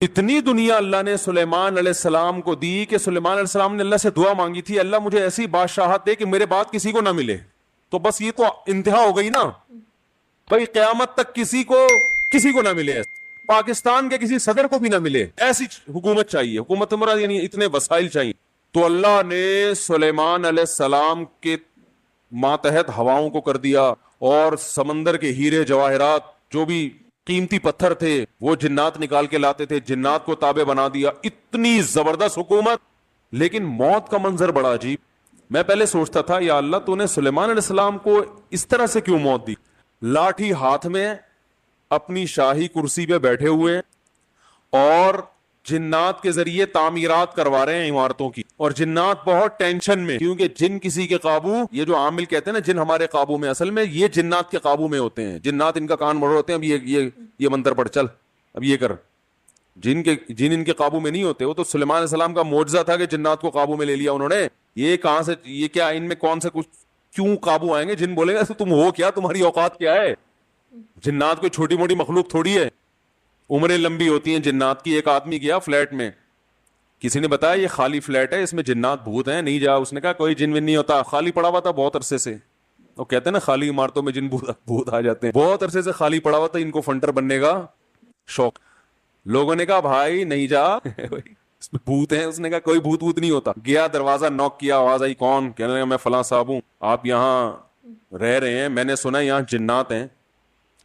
اتنی دنیا اللہ نے سلیمان علیہ السلام کو دی کہ سلیمان علیہ السلام نے اللہ سے دعا مانگی تھی، اللہ مجھے ایسی بادشاہت دے کہ میرے بعد کسی کو نہ ملے. تو بس یہ تو انتہا ہو گئی نا بھائی، قیامت تک کسی کو نہ ملے، پاکستان کے کسی صدر کو بھی نہ ملے، ایسی حکومت چاہیے. حکومت مراد یعنی اتنے وسائل چاہیے. تو اللہ نے سلیمان علیہ السلام کے ماتحت ہواؤں کو کر دیا، اور سمندر کے ہیرے جواہرات جو بھی قیمتی پتھر تھے وہ جنات نکال کے لاتے تھے، جنات کو تابع بنا دیا. اتنی زبردست حکومت. لیکن موت کا منظر بڑا عجیب. میں پہلے سوچتا تھا یا اللہ تو نے سلیمان علیہ السلام کو اس طرح سے کیوں موت دی؟ لاٹھی ہاتھ میں، اپنی شاہی کرسی پہ بیٹھے ہوئے، اور جنات کے ذریعے تعمیرات کروا رہے ہیں عمارتوں کی. اور جنات بہت ٹینشن میں، کیونکہ جن کسی کے قابو، یہ جو عامل کہتے ہیں نا جن ہمارے قابو میں، اصل میں یہ جنات کے قابو میں ہوتے ہیں. جنات ان کا کان موڑ ہوتے ہیں، اب یہ منتر پڑھ، چل اب یہ کر. جن ان کے قابو میں نہیں ہوتے. وہ تو سلیمان علیہ السلام کا معجزہ تھا کہ جنات کو قابو میں لے لیا انہوں نے. یہ کہاں سے، یہ کیا ان میں کون سے کچھ کیوں قابو آئیں گے؟ جن بولے گا تم ہو کیا، تمہاری اوقات کیا ہے؟ جنات کوئی چھوٹی موٹی مخلوق تھوڑی ہے. عمریں لمبی ہوتی ہیں جنات کی. ایک آدمی گیا فلیٹ میں، کسی نے بتایا یہ خالی فلیٹ ہے، اس میں جنات بھوت ہیں، نہیں جا. اس نے کہا کوئی جن ون نہیں ہوتا، خالی پڑا ہوا تھا بہت عرصے سے. وہ کہتے ہیں نا خالی عمارتوں میں جن بھوت آ جاتے ہیں. بہت عرصے سے خالی پڑا ہوا تھا، ان کو فنٹر بننے کا شوق. لوگوں نے کہا بھائی نہیں جا اس میں بھوت ہیں. اس نے کہا کوئی بھوت نہیں ہوتا. گیا، دروازہ نوک کیا، آواز آئی کون؟ کہنے لگا میں فلاں صاحب ہوں، آپ یہاں رہ رہے ہیں، میں نے سنا یہاں جنات ہیں.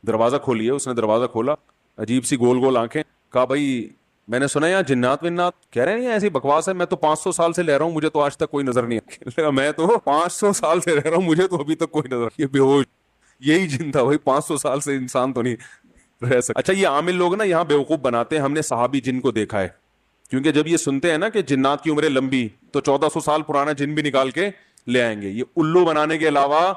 دروازہ کھولیے. اس نے دروازہ کھولا، عجیب سی گول گول آنکھیں. کہا بھائی میں نے سنا یہاں جنات ونات. کہہ رہے ہیں ایسی بکواس ہے، میں تو 500 سال سے رہ رہا ہوں، مجھے تو آج تک کوئی نظر نہیں آیا. میں تو 500 سال سے رہ رہا ہوں، مجھے تو ابھی تک کوئی نظر. یہ بے ہوش یہی جن تھا بھائی، 500 سال سے انسان تو نہیں رہ سکتا. اچھا یہ عامل لوگ نا یہاں بیوقوف بناتے ہیں. ہم نے صحابی جن کو دیکھا ہے، کیونکہ جب یہ سنتے ہیں نا کہ جنات کی عمریں لمبی، تو 1400 سال پرانا جن بھی نکال کے لے آئیں گے. یہ الو بنانے کے علاوہ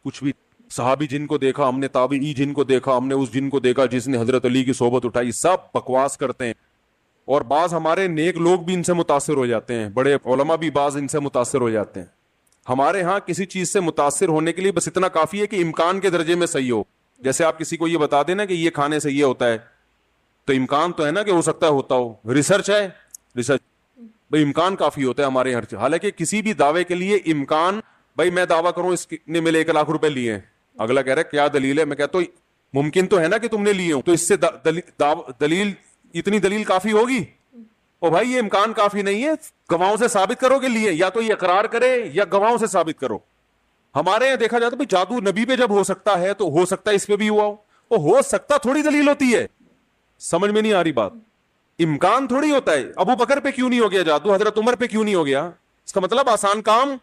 کچھ بھی. صحابی جن کو دیکھا ہم نے، تابعی جن کو دیکھا ہم نے، اس جن کو دیکھا جس نے حضرت علی کی صحبت اٹھائی. سب بکواس کرتے ہیں. اور بعض ہمارے نیک لوگ بھی ان سے متاثر ہو جاتے ہیں، بڑے علماء بھی بعض ان سے متاثر ہو جاتے ہیں. ہمارے ہاں کسی چیز سے متاثر ہونے کے لیے بس اتنا کافی ہے کہ امکان کے درجے میں صحیح ہو. جیسے آپ کسی کو یہ بتا دیں نا کہ یہ کھانے سے یہ ہوتا ہے، تو امکان تو ہے نا کہ ہو سکتا ہے ہوتا ہو. ریسرچ ہے، ریسرچ بھائی امکان کافی ہوتا ہے ہمارے ہر. حالانکہ کسی بھی دعوے کے لیے امکان، بھائی میں دعویٰ کروں اس نے میرے 1 لاکھ روپے لیے ہیں، اگلا کہہ رہا ہے کیا دلیل ہے؟ میں کہتا ہوں ممکن تو ہے نا کہ تم نے لیے ہوں، تو اس سے دلیل، اتنی دلیل کافی ہوگی؟ او بھائی یہ امکان کافی نہیں ہے، گواہوں سے ثابت کرو کہ لیے. یا تو یہ اقرار کرے یا گواہوں سے ثابت کرو. ہمارے یہاں دیکھا جاتا ہے جادو نبی پہ جب ہو سکتا ہے تو ہو سکتا ہے اس پہ بھی ہوا ہو. وہ ہو سکتا تھوڑی دلیل ہوتی ہے. سمجھ میں نہیں آ رہی بات. امکان تھوڑی ہوتا ہے. ابو بکر پہ کیوں نہیں ہو گیا جادو، حضرت عمر پہ کیوں نہیں ہو گیا؟ اس کا مطلب آسان کام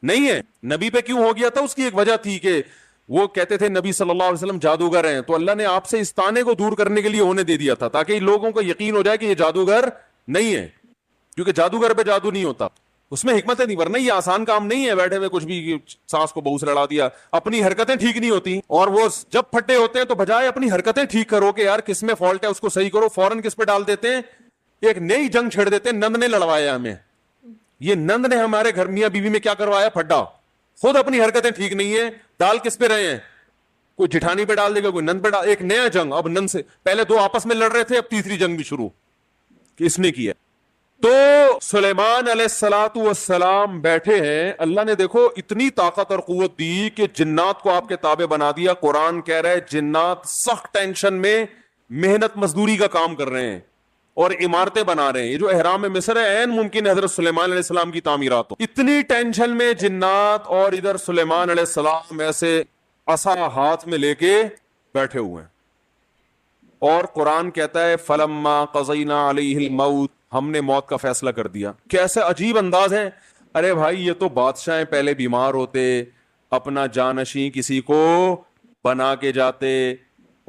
نہیں ہے. نبی پہ کیوں ہو گیا تھا؟ اس کی ایک وجہ تھی کہ وہ کہتے تھے نبی صلی اللہ علیہ وسلم جادوگر ہیں، تو اللہ نے آپ سے اس طعنے کو دور کرنے کے لیے ہونے دے دیا تھا، تاکہ لوگوں کو یقین ہو جائے کہ یہ جادوگر نہیں ہے. کیونکہ جادوگر پہ جادو نہیں ہوتا، اس میں حکمت نہیں. ورنہ یہ آسان کام نہیں ہے بیٹھے ہوئے کچھ بھی ساس کو بہو سے لڑا دیا. اپنی حرکتیں ٹھیک نہیں ہوتی، اور وہ جب پھٹے ہوتے ہیں تو بجائے اپنی حرکتیں ٹھیک کرو کہ یار کس میں فالٹ ہے اس کو صحیح کرو، فوراً کس پہ ڈال دیتے ہیں؟ ایک نئی جنگ چھیڑ دیتے ہیں. نند نے لڑوایا ہمیں، یہ نند نے ہمارے گھر میاں بیوی میں کیا کروایا؟ پھڈا. خود اپنی حرکتیں ٹھیک نہیں ہے، ڈال کس پہ رہے ہیں؟ کوئی جٹھانی پہ ڈال دے گا، کوئی نند پہ ڈال. ایک نیا جنگ. اب نند سے پہلے 2 آپس میں لڑ رہے تھے، اب تیسری جنگ بھی شروع کہ اس نے کیا. تو سلیمان علیہ السلام بیٹھے ہیں، اللہ نے دیکھو اتنی طاقت اور قوت دی کہ جنات کو آپ کے تابع بنا دیا. قرآن کہہ رہے جنات سخت ٹینشن میں محنت مزدوری کا کام کر رہے ہیں اور عمارتیں بنا رہے ہیں. یہ جو احرام مصر ہے عین ممکن ہے حضرت سلیمان علیہ السلام کی تعمیرات ہو. اتنی ٹینشن میں جنات، اور ادھر سلیمان علیہ السلام ایسے عصا ہاتھ میں لے کے بیٹھے ہوئے ہیں. اور قرآن کہتا ہے فلما قضینا علیہ الموت، ہم نے موت کا فیصلہ کر دیا. کیسے عجیب انداز ہے. ارے بھائی یہ تو بادشاہ پہلے بیمار ہوتے، اپنا جانشین کسی کو بنا کے جاتے،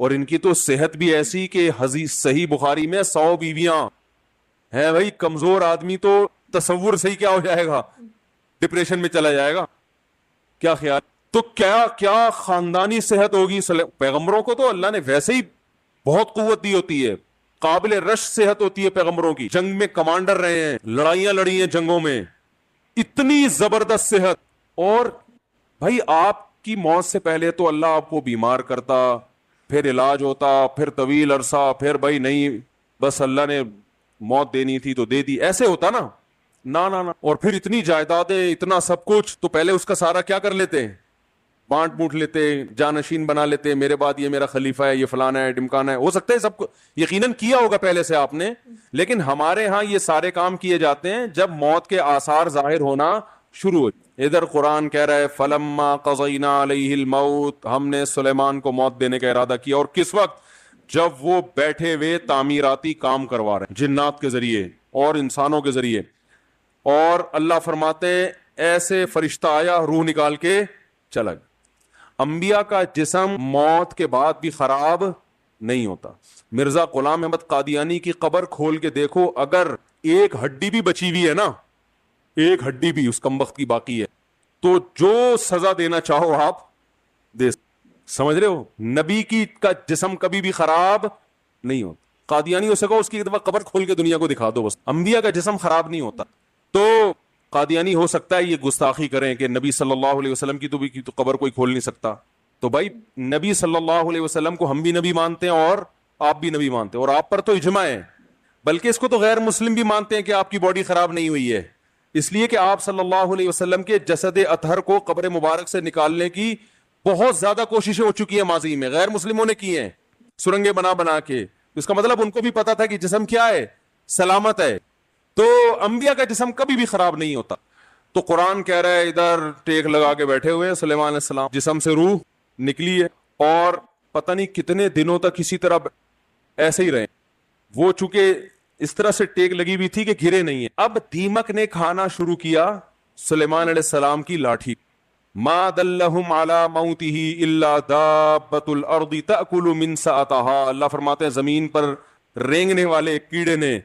اور ان کی تو صحت بھی ایسی کہ حدیث صحیح بخاری میں 100 بیویاں ہیں. بھائی کمزور آدمی تو تصور صحیح کیا ہو جائے گا، ڈپریشن میں چلا جائے گا. کیا خیال؟ تو کیا خاندانی صحت ہوگی. پیغمبروں کو تو اللہ نے ویسے ہی بہت قوت دی ہوتی ہے، قابل رش صحت ہوتی ہے پیغمبروں کی. جنگ میں کمانڈر رہے ہیں، لڑائیاں لڑی ہیں جنگوں میں، اتنی زبردست صحت. اور بھائی آپ کی موت سے پہلے تو اللہ آپ کو بیمار کرتا، پھر علاج ہوتا، پھر طویل عرصہ، پھر بھائی نہیں بس اللہ نے موت دینی تھی تو دے دی, ایسے ہوتا نا. نا نا نا. اور پھر اتنی جائیدادیں, اتنا سب کچھ, تو پہلے اس کا سارا کیا کر لیتے ہیں, بانٹ بوٹ لیتے, جانشین بنا لیتے, میرے بعد یہ میرا خلیفہ ہے, یہ فلانا ہے, ڈمکانا ہے. ہو سکتا ہے سب کو یقیناً کیا ہوگا پہلے سے آپ نے, لیکن ہمارے ہاں یہ سارے کام کیے جاتے ہیں جب موت کے آثار ظاہر ہونا شروع ہو. ادھر قرآن کہہ رہا ہے فلما قضینا علیہ الموت, ہم نے سلیمان کو موت دینے کا ارادہ کیا. اور کس وقت, جب وہ بیٹھے ہوئے تعمیراتی کام کروا رہے ہیں جنات کے ذریعے اور انسانوں کے ذریعے. اور اللہ فرماتے ہیں ایسے فرشتہ آیا, روح نکال کے چلا گیا. انبیاء کا جسم موت کے بعد بھی خراب نہیں ہوتا. مرزا غلام احمد قادیانی کی قبر کھول کے دیکھو, اگر ایک ہڈی بھی بچی ہوئی ہے نا, ایک ہڈی بھی اس کمبخت کی باقی ہے, تو جو سزا دینا چاہو آپ دے. سمجھ رہے ہو, نبی کی کا جسم کبھی بھی خراب نہیں ہوتا. قادیانی ہو سکو اس کی ایک دفعہ قبر کھول کے دنیا کو دکھا دو, بس انبیاء کا جسم خراب نہیں ہوتا. تو قادیانی ہو سکتا ہے یہ گستاخی کریں کہ نبی صلی اللہ علیہ وسلم کی تو قبر کوئی کھول نہیں سکتا. تو بھائی نبی صلی اللہ علیہ وسلم کو ہم بھی نبی مانتے ہیں اور آپ بھی نبی مانتے ہیں, اور آپ پر تو اجماع ہے, بلکہ اس کو تو غیر مسلم بھی مانتے ہیں کہ آپ کی باڈی خراب نہیں ہوئی ہے, اس لیے کہ آپ صلی اللہ علیہ وسلم کے جسد اطہر کو قبر مبارک سے نکالنے کی بہت زیادہ کوششیں ہو چکی ہیں ماضی میں, غیر مسلموں نے کی ہیں سرنگیں بنا بنا کے. اس کا مطلب ان کو بھی پتا تھا کہ جسم کیا ہے, سلامت ہے. تو انبیاء کا جسم کبھی بھی خراب نہیں ہوتا. تو قرآن کہہ رہا ہے ادھر ٹیک لگا کے بیٹھے ہوئے ہیں سلیمان علیہ السلام, جسم سے روح نکلی ہے, اور پتہ نہیں کتنے دنوں تک اسی طرح ایسے ہی رہے. وہ چونکہ اس طرح سے ٹیک لگی ہوئی تھی کہ گرے نہیں ہیں. اب دیمک نے کھانا شروع کیا سلیمان علیہ السلام کی لاٹھی. ما دلہم علی موتہ الا دابۃ الارض تأکل من سأتہا. اللہ فرماتے ہیں زمین پر رینگنے والے کیڑے نے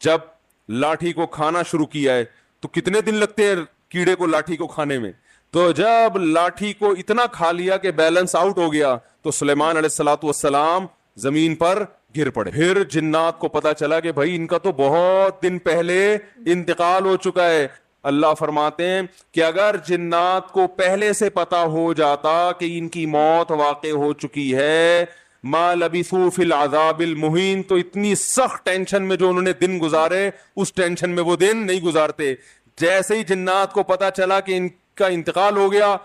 جب لاٹھی کو کھانا شروع کیا ہے, تو کتنے دن لگتے ہیں کیڑے کو لاٹھی کو کھانے میں, تو جب لاٹھی کو اتنا کھا لیا کہ بیلنس آؤٹ ہو گیا تو سلیمان علیہ السلام زمین پر گر پڑے. پھر جنات کو پتا چلا کہ بھائی ان کا تو بہت دن پہلے انتقال ہو چکا ہے. اللہ فرماتے ہیں کہ اگر جنات کو پہلے سے پتا ہو جاتا کہ ان کی موت واقع ہو چکی ہے, ما لبثوا فی العذاب المہین, تو اتنی سخت ٹینشن میں جو انہوں نے دن گزارے اس ٹینشن میں وہ دن نہیں گزارتے. جیسے ہی جنات کو پتا چلا کہ ان کا انتقال ہو گیا,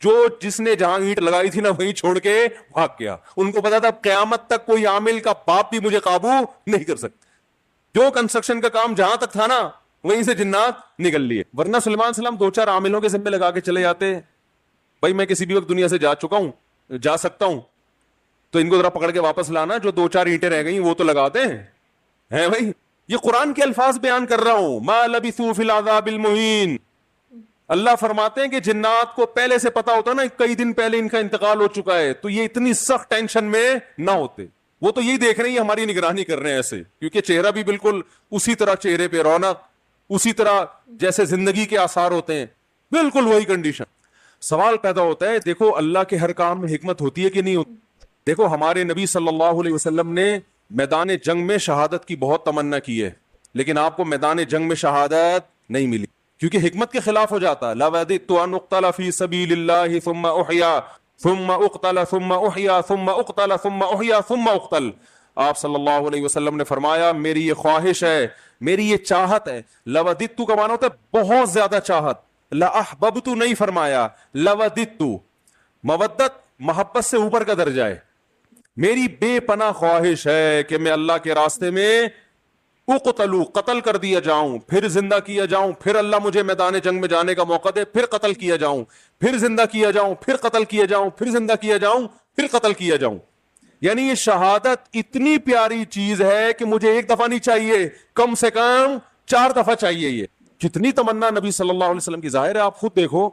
جو جس نے جہاں اینٹ لگائی تھی نا وہیں چھوڑ کے بھاگ گیا. ان کو پتا تھا قیامت تک کوئی عامل کا باپ بھی مجھے قابو نہیں کر سکتا. جو کنسٹرکشن کا کام جہاں تک تھا نا وہیں سے جنات نکل لیے. ورنہ سلیمان علیہ السلام 2-4 عاملوں کے ذمہ لگا کے چلے جاتے, بھائی میں کسی بھی وقت دنیا سے جا چکا ہوں, جا سکتا ہوں, تو ان کو ذرا پکڑ کے واپس لانا, جو 2-4 اینٹیں رہ گئی وہ تو لگا دیں. ہیں بھائی, یہ قرآن کے الفاظ بیان کر رہا ہوں, ما لبثوا فی العذاب المہین. اللہ فرماتے ہیں کہ جنات کو پہلے سے پتا ہوتا نا کئی دن پہلے ان کا انتقال ہو چکا ہے, تو یہ اتنی سخت ٹینشن میں نہ ہوتے. وہ تو یہی دیکھ رہے ہیں ہماری نگرانی کر رہے ہیں ایسے, کیونکہ چہرہ بھی بالکل اسی طرح, چہرے پہ رونق اسی طرح جیسے زندگی کے آثار ہوتے ہیں, بالکل وہی کنڈیشن. سوال پیدا ہوتا ہے, دیکھو اللہ کے ہر کام میں حکمت ہوتی ہے کہ نہیں ہوتی. دیکھو ہمارے نبی صلی اللہ علیہ وسلم نے میدان جنگ میں شہادت کی بہت تمنا کی ہے, لیکن آپ کو میدان جنگ میں شہادت نہیں ملی کیونکہ حکمت کے خلاف ہو جاتا. لوددت ان اقتل فی سبیل اللہ ثم احیا ثم اقتل ثم احیا ثم اقتل ثم احیا ثم اقتل. آپ صلی اللہ علیہ وسلم نے فرمایا میری یہ خواہش ہے, میری یہ چاہت ہے. لوددت کا معنی ہوتا ہے بہت زیادہ چاہت, لاحببت نہیں فرمایا, لوددت. مودت محبت سے اوپر کا درجہ ہے. میری بے پناہ خواہش ہے کہ میں اللہ کے راستے میں اقتلو, قتل کر دیا جاؤں, پھر زندہ کیا جاؤں, پھر اللہ مجھے میدان جنگ میں جانے کا موقع دے, پھر قتل کیا جاؤں, پھر زندہ کیا جاؤں, پھر قتل کیا جاؤں, پھر زندہ کیا جاؤں, پھر قتل کیا جاؤں. یعنی یہ شہادت اتنی پیاری چیز ہے کہ مجھے ایک دفعہ نہیں چاہیے, کم سے کم 4 دفعہ چاہیے. یہ کتنی تمنا نبی صلی اللہ علیہ وسلم کی. ظاہر ہے آپ خود دیکھو,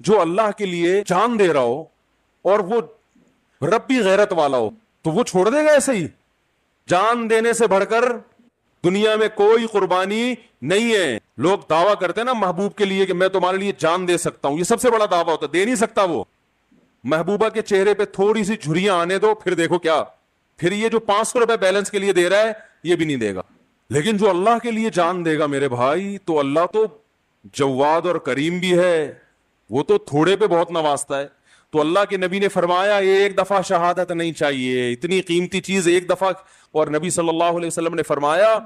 جو اللہ کے لیے جان دے رہا ہو اور وہ ربی غیرت والا ہو تو وہ چھوڑ دے گا ایسے ہی. جان دینے سے بڑھ کر دنیا میں کوئی قربانی نہیں ہے. لوگ دعویٰ کرتے ہیں نا محبوب کے لیے کہ میں تمہارے لیے جان دے سکتا ہوں, یہ سب سے بڑا دعویٰ ہوتا ہے. دے نہیں سکتا وہ. محبوبہ کے چہرے پہ تھوڑی سی جھریاں آنے دو, پھر دیکھو کیا, پھر یہ جو 500 روپے بیلنس کے لیے دے رہا ہے یہ بھی نہیں دے گا. لیکن جو اللہ کے لیے جان دے گا میرے بھائی, تو اللہ تو جواد اور کریم بھی ہے, وہ تو تھوڑے پہ بہت نوازتا ہے. تو اللہ کے نبی نے فرمایا ایک دفعہ شہادت نہیں چاہیے, اتنی قیمتی چیز ایک دفعہ. اور نبی صلی اللہ علیہ وسلم نے فرمایا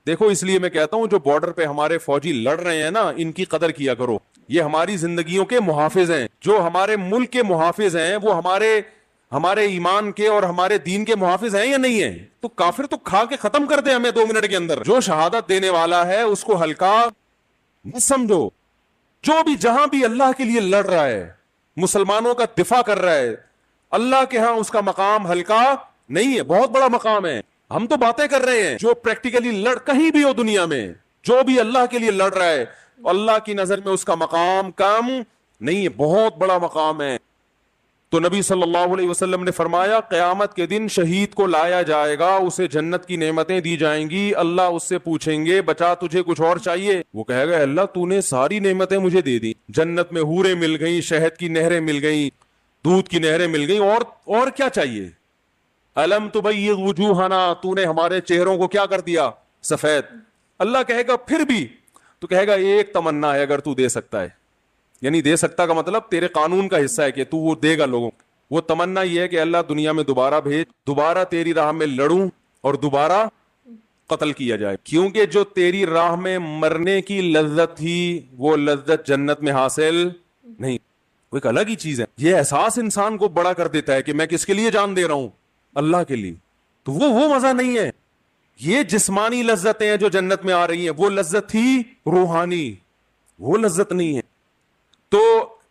دیکھو اس لیے میں کہتا ہوں جو بارڈر پہ ہمارے فوجی لڑ رہے ہیں نا, ان کی قدر کیا کرو, یہ ہماری زندگیوں کے محافظ ہیں. جو ہمارے ملک کے محافظ ہیں وہ ہمارے ایمان کے اور ہمارے دین کے محافظ ہیں یا نہیں ہیں؟ تو کافر تو کھا کے ختم کر دے ہمیں 2 منٹ کے اندر. جو شہادت دینے والا ہے اس کو ہلکا مت سمجھو. جو بھی جہاں بھی اللہ کے لیے لڑ رہا ہے, مسلمانوں کا دفاع کر رہا ہے, اللہ کے ہاں اس کا مقام ہلکا نہیں ہے, بہت بڑا مقام ہے. ہم تو باتیں کر رہے ہیں, جو پریکٹیکلی لڑ کہیں بھی ہو دنیا میں, جو بھی اللہ کے لیے لڑ رہا ہے, اللہ کی نظر میں اس کا مقام کم نہیں ہے, بہت بڑا مقام ہے. تو نبی صلی اللہ علیہ وسلم نے فرمایا قیامت کے دن شہید کو لایا جائے گا, اسے جنت کی نعمتیں دی جائیں گی, اللہ اس سے پوچھیں گے بچا تجھے کچھ اور چاہیے؟ وہ کہے گا اللہ تو نے ساری نعمتیں مجھے دے دی, جنت میں حوریں مل گئیں, شہد کی نہریں مل گئیں, دودھ کی نہریں مل گئیں, اور کیا چاہیے؟ الم تبیض وجوہنا, تو نے ہمارے چہروں کو کیا کر دیا؟ سفید. اللہ کہے گا پھر بھی؟ تو کہے گا ایک تمنا ہے اگر تو دے سکتا ہے, یعنی دے سکتا کا مطلب تیرے قانون کا حصہ ہے کہ تو وہ دے گا لوگوں کو. وہ تمنا یہ ہے کہ اللہ دنیا میں دوبارہ بھیج, دوبارہ تیری راہ میں لڑوں اور دوبارہ قتل کیا جائے, کیونکہ جو تیری راہ میں مرنے کی لذت تھی وہ لذت جنت میں حاصل نہیں. وہ ایک الگ ہی چیز ہے. یہ احساس انسان کو بڑا کر دیتا ہے کہ میں کس کے لیے جان دے رہا ہوں, اللہ کے لیے. تو وہ مزہ نہیں ہے. یہ جسمانی لذتیں ہیں جو جنت میں آ رہی ہیں, وہ لذت تھی روحانی, وہ لذت نہیں ہے. تو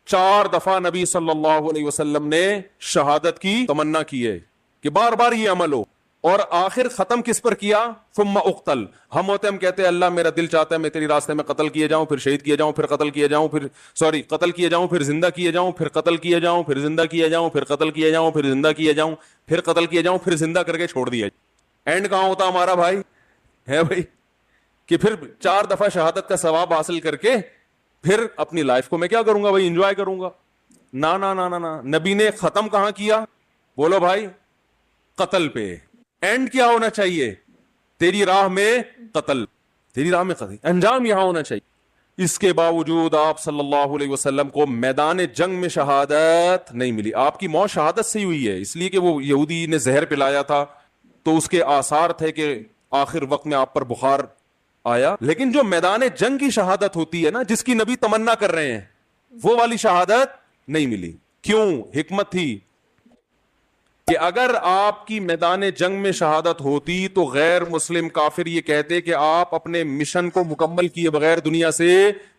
4 دفعہ نبی صلی اللہ علیہ وسلم نے شہادت کی تمنا کی ہے کہ بار بار یہ عمل ہو, اور آخر ختم کس پر کیا؟ ثم اقتل. ہم کہتے ہیں اللہ میرا دل چاہتا ہے میں تیری راستے میں قتل کیے جاؤں, پھر شہید کیے جاؤں, پھر قتل کیے جاؤں, قتل کیے جاؤں, پھر زندہ کیے جاؤں, پھر قتل کیے جاؤں, پھر زندہ کیے جاؤں, پھر قتل کیے جاؤں, پھر زندہ کیے جاؤں, پھر قتل کیے جاؤں, پھر زندہ کر کے چھوڑ دیا. اینڈ کہاں ہوتا ہمارا بھائی ہے بھائی کہ پھر 4 دفعہ شہادت کا ثواب حاصل کر کے پھر اپنی لائف کو میں کیا کروں گا بھائی, انجوائے کروں گا. نا نا نا نا, نبی نے ختم کہاں کیا؟ بولو بھائی, قتل پہ. اینڈ کیا ہونا چاہیے؟ تیری راہ میں قتل, تیری راہ میں قتل, انجام یہاں ہونا چاہیے. اس کے باوجود آپ صلی اللہ علیہ وسلم کو میدان جنگ میں شہادت نہیں ملی. آپ کی موت شہادت سے ہی ہوئی ہے, اس لیے کہ وہ یہودی نے زہر پلایا تھا تو اس کے آثار تھے کہ آخر وقت میں آپ پر بخار آیا. لیکن جو میدان جنگ کی شہادت ہوتی ہے نا, جس کی نبی تمنا کر رہے ہیں, وہ والی شہادت نہیں ملی. کیوں؟ حکمت تھی کہ اگر آپ کی میدان جنگ میں شہادت ہوتی تو غیر مسلم کافر یہ کہتے کہ آپ اپنے مشن کو مکمل کیے بغیر دنیا سے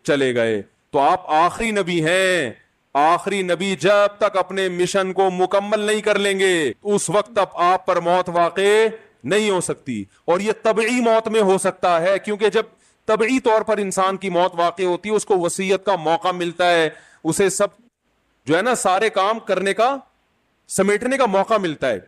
چلے گئے. تو آپ آخری نبی ہیں, آخری نبی جب تک اپنے مشن کو مکمل نہیں کر لیں گے اس وقت تک آپ پر موت واقع نہیں ہو سکتی. اور یہ طبعی موت میں ہو سکتا ہے, کیونکہ جب طبعی طور پر انسان کی موت واقع ہوتی ہے اس کو وصیت کا موقع ملتا ہے, اسے سب جو ہے نا سارے کام کرنے کا سمیٹنے کا موقع ملتا ہے.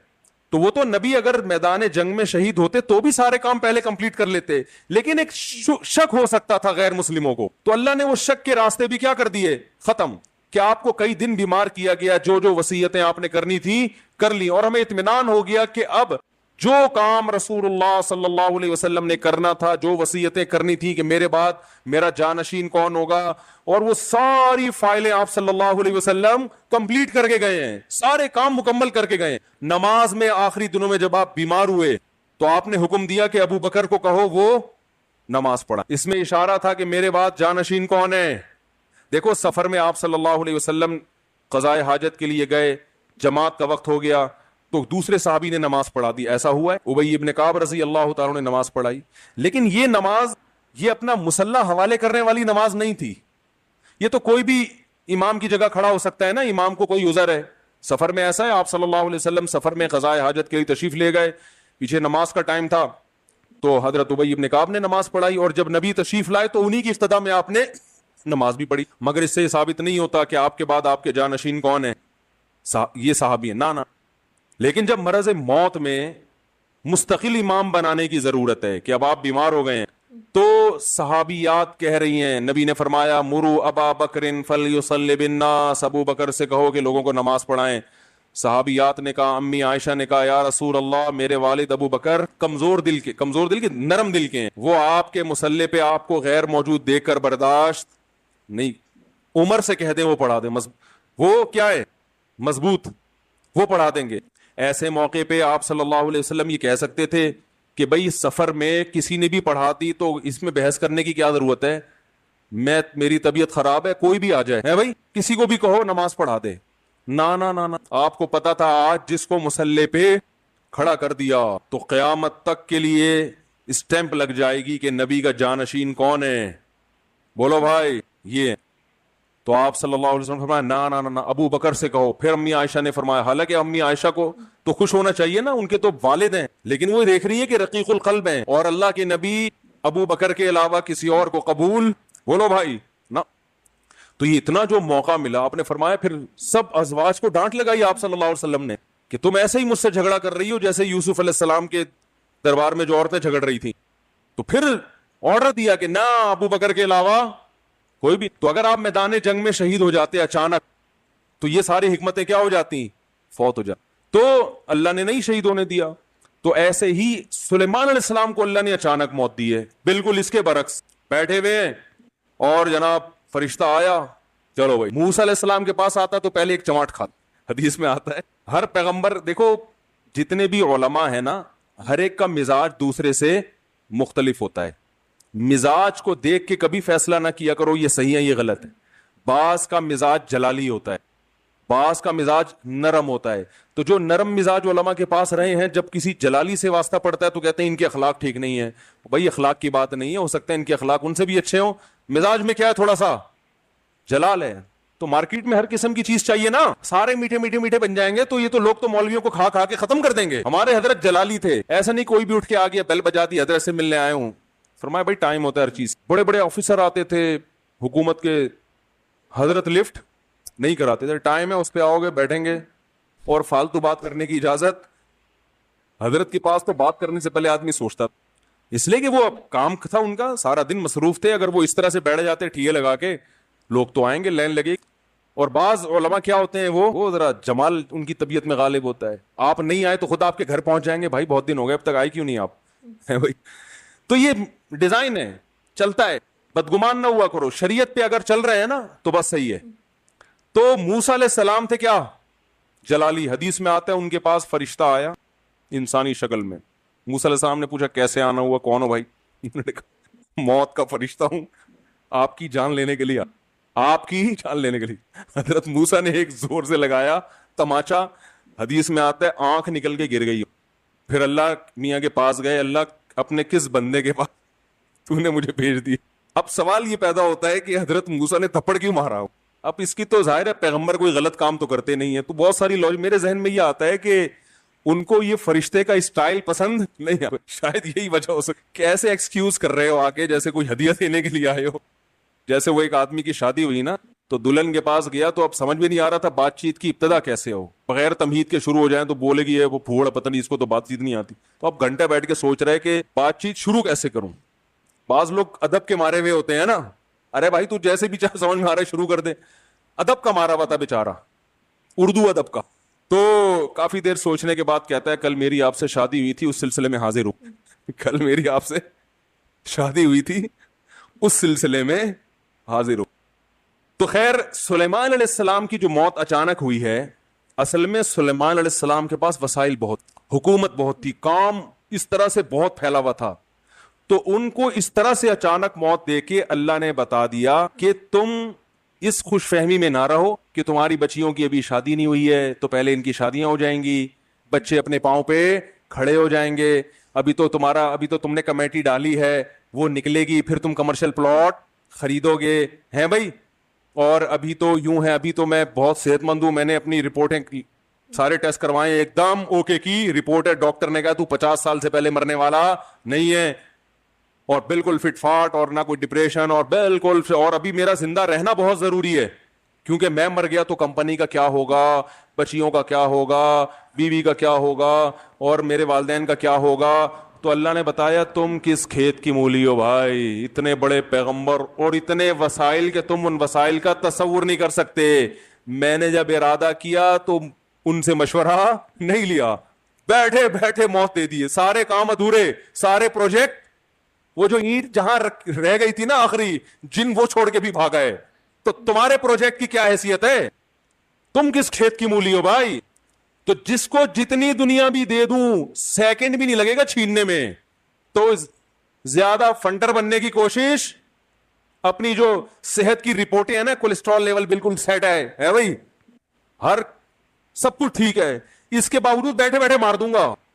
تو وہ تو نبی اگر میدان جنگ میں شہید ہوتے تو بھی سارے کام پہلے کمپلیٹ کر لیتے, لیکن ایک شک ہو سکتا تھا غیر مسلموں کو, تو اللہ نے وہ شک کے راستے بھی کیا کر دیے, ختم. کہ آپ کو کئی دن بیمار کیا گیا, جو وصیتیں آپ نے کرنی تھی کر لی, اور ہمیں اطمینان ہو گیا کہ اب جو کام رسول اللہ صلی اللہ علیہ وسلم نے کرنا تھا, جو وصیتیں کرنی تھی کہ میرے بعد میرا جانشین کون ہوگا, اور وہ ساری فائلیں آپ صلی اللہ علیہ وسلم کمپلیٹ کر کے گئے ہیں, سارے کام مکمل کر کے گئے. نماز میں آخری دنوں میں جب آپ بیمار ہوئے تو آپ نے حکم دیا کہ ابو بکر کو کہو وہ نماز پڑھا. اس میں اشارہ تھا کہ میرے بعد جانشین کون ہے. دیکھو سفر میں آپ صلی اللہ علیہ وسلم قضائے حاجت کے لیے گئے, جماعت کا وقت ہو گیا تو دوسرے صحابی نے نماز پڑھا دی. ایسا ہوا ہے, ابی ابن کعب رضی اللہ تعالیٰ نے نماز پڑھائی, لیکن یہ نماز یہ اپنا مسلح حوالے کرنے والی نماز نہیں تھی. یہ تو کوئی بھی امام کی جگہ کھڑا ہو سکتا ہے نا, امام کو کوئی عذر ہے. سفر میں ایسا ہے, آپ صلی اللہ علیہ وسلم سفر میں قضائے حاجت کے لیے تشریف لے گئے, پیچھے نماز کا ٹائم تھا تو حضرت ابی ابن کعب نے نماز پڑھائی, اور جب نبی تشریف لائے تو انہی کی اقتداء میں آپ نے نماز بھی پڑھی. مگر اس سے ثابت نہیں ہوتا کہ آپ کے بعد آپ کے جانشین کون ہیں, یہ صحابی ہیں, نا. لیکن جب مرض موت میں مستقل امام بنانے کی ضرورت ہے کہ اب آپ بیمار ہو گئے ہیں, تو صحابیات کہہ رہی ہیں, نبی نے فرمایا مرو ابا بکر فلیصلی بالناس, ابو بکر سے کہو کہ لوگوں کو نماز پڑھائیں. صحابیات نے کہا, امی عائشہ نے کہا یا رسول اللہ میرے والد ابو بکر کمزور دل کے نرم دل کے ہیں, وہ آپ کے مصلی پہ آپ کو غیر موجود دیکھ کر برداشت نہیں, عمر سے کہہ دیں وہ پڑھا دیں. وہ کیا ہے, مضبوط وہ پڑھا دیں گے. ایسے موقع پہ آپ صلی اللہ علیہ وسلم یہ کہہ سکتے تھے کہ بھائی سفر میں کسی نے بھی پڑھا دی تو اس میں بحث کرنے کی کیا ضرورت ہے, میری طبیعت خراب ہے کوئی بھی آ جائے ہے بھائی, کسی کو بھی کہو نماز پڑھا دے. نا نا نا نا, آپ کو پتا تھا آج جس کو مصلی پہ کھڑا کر دیا تو قیامت تک کے لیے اسٹیمپ لگ جائے گی کہ نبی کا جانشین کون ہے, بولو بھائی یہ. تو آپ صلی اللہ علیہ وسلم فرمایا نا نا نا, ابو بکر سے کہو. پھر امی عائشہ نے فرمایا, حالانکہ امی عائشہ کو تو خوش ہونا چاہیے نا, ان کے تو والد ہیں, لیکن وہ دیکھ رہی ہے کہ رقیق القلب ہیں اور اللہ کے نبی ابو بکر کے علاوہ کسی اور کو قبول, بولو بھائی نا. تو یہ اتنا جو موقع ملا, آپ نے فرمایا پھر سب ازواج کو ڈانٹ لگائی آپ صلی اللہ علیہ وسلم نے کہ تم ایسے ہی مجھ سے جھگڑا کر رہی ہو جیسے یوسف علیہ السلام کے دربار میں جو عورتیں جھگڑ رہی تھیں. تو پھر آرڈر دیا کہ نہ ابو بکر کے علاوہ کوئی بھی. تو اگر آپ میدان جنگ میں شہید ہو جاتے اچانک تو یہ ساری حکمتیں کیا ہو جاتی, فوت ہو جاتی. تو اللہ نے نہیں شہید ہونے دیا. تو ایسے ہی سلیمان علیہ السلام کو اللہ نے اچانک موت دی ہے, بالکل اس کے برعکس بیٹھے ہوئے ہیں اور جناب فرشتہ آیا, چلو بھائی. موسیٰ علیہ السلام کے پاس آتا تو پہلے ایک چماٹ کھاتا, حدیث میں آتا ہے. ہر پیغمبر, دیکھو جتنے بھی علماء ہیں نا, ہر ایک کا مزاج دوسرے سے مختلف ہوتا ہے. مزاج کو دیکھ کے کبھی فیصلہ نہ کیا کرو یہ صحیح ہے یہ غلط ہے. بعض کا مزاج جلالی ہوتا ہے, بعض کا مزاج نرم ہوتا ہے. تو جو نرم مزاج علماء کے پاس رہے ہیں, جب کسی جلالی سے واسطہ پڑتا ہے تو کہتے ہیں ان کے اخلاق ٹھیک نہیں ہے. بھائی اخلاق کی بات نہیں ہے, ہو سکتا ہے ان کے اخلاق ان سے بھی اچھے ہوں, مزاج میں کیا ہے تھوڑا سا جلال ہے. تو مارکیٹ میں ہر قسم کی چیز چاہیے نا, سارے میٹھے میٹھے میٹھے بن جائیں گے تو یہ تو لوگ تو مولویوں کو کھا کھا کے ختم کر دیں گے. ہمارے حضرت جلالی تھے, ایسا نہیں کوئی بھی اٹھ کے آ گیا بیل بجا دی حضرت سے ملنے آئے ہوں. فرمایا بھائی ٹائم ہوتا ہے ہر چیز. بڑے بڑے آفیسر آتے تھے حکومت کے, حضرت لفٹ نہیں کراتے تھے, ٹائم ہے اس پہ آؤ گے بیٹھیں گے, اور فالتو بات کرنے کی اجازت حضرت کے پاس. تو بات کرنے سے پہلے آدمی سوچتا, اس لیے کہ وہ کام تھا ان کا, سارا دن مصروف تھے. اگر وہ اس طرح سے بیٹھ جاتے ٹھیے لگا کے, لوگ تو آئیں گے لائن لگے. اور بعض علماء کیا ہوتے ہیں, وہ ذرا جمال ان کی طبیعت میں غالب ہوتا ہے. آپ نہیں آئے تو خود آپ کے گھر پہنچ جائیں گے, بھائی بہت دن ہو گئے اب تک آئے کیوں نہیں آپ, ہے بھائی. تو یہ ڈیزائن ہے, چلتا ہے. بدگمان نہ ہوا کرو, شریعت پہ اگر چل رہے ہیں نا تو بس صحیح ہے. تو موسیٰ علیہ السلام تھے کیا, جلالی. حدیث میں آتا ہے ان کے پاس فرشتہ آیا انسانی شکل میں. موسیٰ علیہ السلام نے پوچھا کیسے آنا ہوا, کون ہو بھائی؟ انہوں نے کہا موت کا فرشتہ ہوں, آپ کی جان لینے کے لیے, آپ کی ہی جان لینے کے لیے. حضرت موسیٰ نے ایک زور سے لگایا تماچا, حدیث میں آتا ہے آنکھ نکل کے گر گئی. پھر اللہ میاں کے پاس گئے, اللہ اپنے کس بندے کے پاس تو نے مجھے بھیج دی. اب سوال یہ پیدا ہوتا ہے کہ حضرت موسیٰ نے تھپڑ کیوں مارا ہو. اب اس کی تو ظاہر ہے پیغمبر کوئی غلط کام تو کرتے نہیں ہے, تو بہت ساری لوج میرے ذہن میں یہ آتا ہے کہ ان کو یہ فرشتے کا اسٹائل پسند نہیں ہے, شاید یہی وجہ ہو سکتی. کیسے ایکسکیوز کر رہے ہو آ کے, جیسے کوئی ہدیہ دینے کے لیے آئے ہو. جیسے وہ ایک آدمی کی شادی ہوئی نا, تو دلہن کے پاس گیا تو اب سمجھ میں نہیں آ رہا تھا بات چیت کی ابتدا کیسے ہو, بغیر تمہید کے شروع ہو جائیں تو بولے گی وہ پھوڑ پتہ نہیں اس کو تو بات چیت نہیں آتی. تو اب گھنٹے بیٹھ کے سوچ رہے کہ بات چیت شروع کیسے کروں. بعض لوگ ادب کے مارے ہوئے ہوتے ہیں نا, ارے بھائی تو جیسے بھی چاہے سمجھ میں آ رہا ہے شروع کر دے. ادب کا مارا ہوا تھا بیچارہ, اردو ادب کا. تو کافی دیر سوچنے کے بعد کہتا ہے کل میری آپ سے شادی ہوئی تھی, اس سلسلے میں حاضر ہوں. کل میری آپ سے شادی ہوئی تھی, اس سلسلے میں حاضر ہوں. تو خیر سلیمان علیہ السلام کی جو موت اچانک ہوئی ہے, اصل میں سلیمان علیہ السلام کے پاس وسائل بہت, حکومت بہت تھی, کام اس طرح سے بہت پھیلا ہوا تھا. تو ان کو اس طرح سے اچانک موت دے کے اللہ نے بتا دیا کہ تم اس خوش فہمی میں نہ رہو کہ تمہاری بچیوں کی ابھی شادی نہیں ہوئی ہے تو پہلے ان کی شادیاں ہو جائیں گی, بچے اپنے پاؤں پہ کھڑے ہو جائیں گے, ابھی تو تم نے کمیٹی ڈالی ہے وہ نکلے گی, پھر تم کمرشل پلاٹ خریدو گے, ہیں بھائی. اور ابھی تو یوں ہے, ابھی تو میں بہت صحت مند ہوں, میں نے اپنی رپورٹیں سارے ٹیسٹ کروائے, ایک دم اوکے کی رپورٹ ہے, ڈاکٹر نے کہا تو 50 سال سے پہلے مرنے والا نہیں ہے, اور بالکل فٹ فاٹ, اور نہ کوئی ڈپریشن, اور بالکل, اور ابھی میرا زندہ رہنا بہت ضروری ہے کیونکہ میں مر گیا تو کمپنی کا کیا ہوگا, بچیوں کا کیا ہوگا, بیوی کا کیا ہوگا, اور میرے والدین کا کیا ہوگا. تو اللہ نے بتایا تم کس کھیت کی مولی ہو بھائی, اتنے بڑے پیغمبر اور اتنے وسائل کہ تم ان وسائل کا تصور نہیں کر سکتے. میں نے جب ارادہ کیا تو ان سے مشورہ نہیں لیا, بیٹھے بیٹھے موت دے دیے, سارے کام ادھورے, سارے پروجیکٹ, وہ جو اینٹ جہاں رہ گئی تھی نا آخری, جن وہ چھوڑ کے بھی بھاگا ہے. تو تمہارے پروجیکٹ کی کیا حیثیت ہے, تم کس کھیت کی مولی ہو بھائی؟ تو جس کو جتنی دنیا بھی دے دوں سیکنڈ بھی نہیں لگے گا چھیننے میں. تو زیادہ فنڈر بننے کی کوشش. اپنی جو صحت کی رپورٹیں ہیں نا, کولیسٹرول لیول بالکل سیٹ ہے بھائی, ہر سب کچھ ٹھیک ہے, اس کے باوجود بیٹھے بیٹھے مار دوں گا.